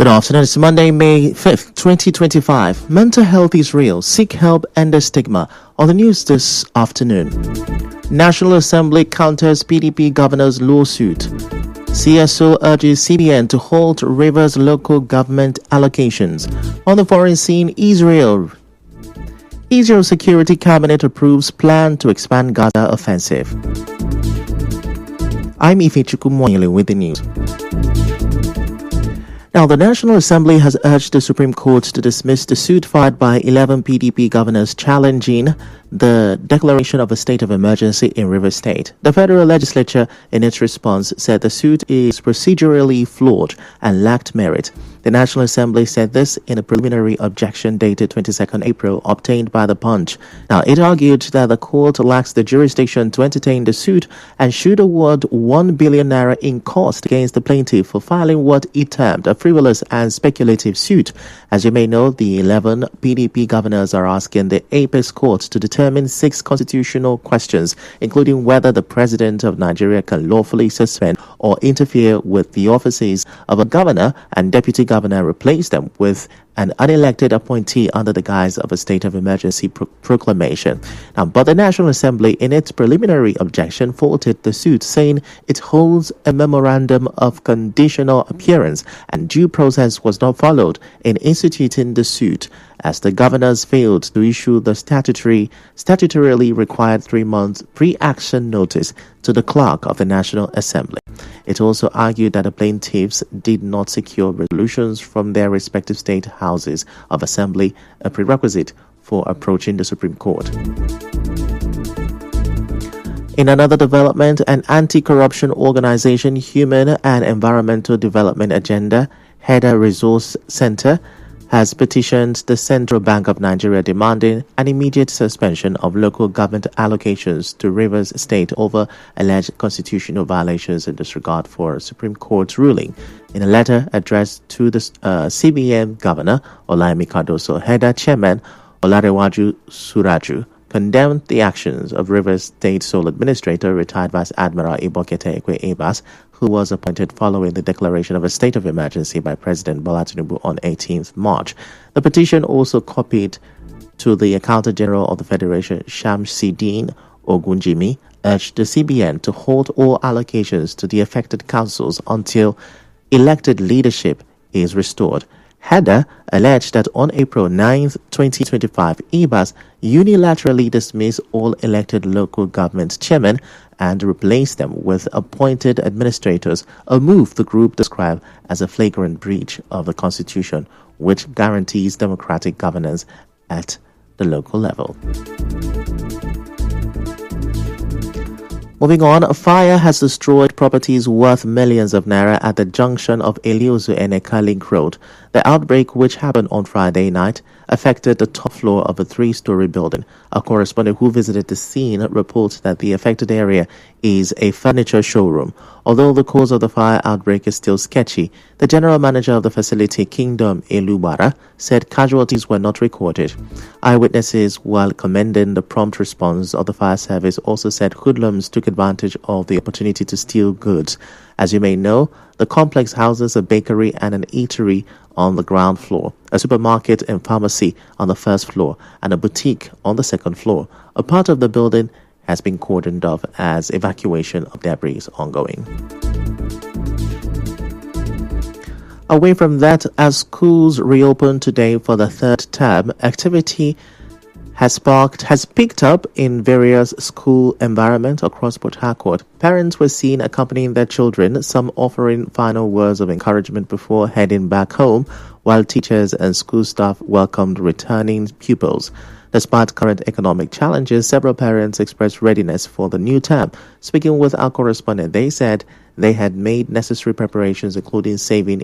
Good afternoon. It's Monday, May 5th, 2025. Mental health is real. Seek help and the stigma. On the news this afternoon. National Assembly counters PDP governor's lawsuit. CSO urges CBN to halt Rivers local government allocations. On the foreign scene, Israel Security Cabinet approves plan to expand Gaza offensive. I'm Ifechukwu Moyele with the news. Now, the National Assembly has urged the Supreme Court to dismiss the suit filed by 11 PDP governors challenging the declaration of a state of emergency in Rivers State. The federal legislature, in its response, said the suit is procedurally flawed and lacked merit. The National Assembly said this in a preliminary objection dated 22nd April obtained by The Punch. Now, it argued that the court lacks the jurisdiction to entertain the suit and should award 1 billion naira in cost against the plaintiff for filing what it termed a frivolous and speculative suit. As you may know, the 11 PDP governors are asking the Apex Court to determine 6 constitutional questions, including whether the President of Nigeria can lawfully suspend or interfere with the offices of a governor and deputy governor, replace them with an unelected appointee under the guise of a state of emergency proclamation. But the National Assembly, in its preliminary objection, faulted the suit, saying it holds a memorandum of conditional appearance and due process was not followed in instituting the suit, as the governors failed to issue the statutorily required 3-month pre-action notice to the clerk of the National Assembly. It also argued that the plaintiffs did not secure resolutions from their respective state houses of assembly, a prerequisite for approaching the Supreme Court. In another development, an anti-corruption organization, Human and Environmental Development Agenda, HEDA Resource Center, has petitioned the Central Bank of Nigeria demanding an immediate suspension of local government allocations to Rivers State over alleged constitutional violations in disregard for a Supreme Court ruling. In a letter addressed to the CBN Governor Olayemi Cardoso, HEDA Chairman Olarewaju Suraju condemned the actions of Rivers State Sole Administrator, retired Vice Admiral Ibokete Ekwe Ebas, who was appointed following the declaration of a state of emergency by President Bola Tinubu on 18th March. The petition also copied to the Accountant General of the Federation, Shamsideen Ogunjimi, urged the CBN to halt all allocations to the affected councils until elected leadership is restored. HEDA alleged that on April 9, 2025, Ebas unilaterally dismissed all elected local government chairmen and replaced them with appointed administrators, a move the group described as a flagrant breach of the Constitution, which guarantees democratic governance at the local level. Moving on, a fire has destroyed properties worth millions of naira at the junction of Eliozu and Eka Link Road. The outbreak, which happened on Friday night, affected the top floor of a 3-story building. A correspondent who visited the scene reports that the affected area is a furniture showroom. Although the cause of the fire outbreak is still sketchy, the general manager of the facility, Kingdom Elubara, said casualties were not recorded. Eyewitnesses, while commending the prompt response of the fire service, also said hoodlums took advantage of the opportunity to steal goods. As you may know, the complex houses a bakery and an eatery on the ground floor, a supermarket and pharmacy on the first floor, and a boutique on the second floor. A part of the building has been cordoned off as evacuation of debris is ongoing. Away from that, as schools reopen today for the 3rd term, activity has picked up in various school environments across Port Harcourt. Parents were seen accompanying their children, some offering final words of encouragement before heading back home, while teachers and school staff welcomed returning pupils. Despite current economic challenges, several parents expressed readiness for the new term. Speaking with our correspondent, they said they had made necessary preparations, including saving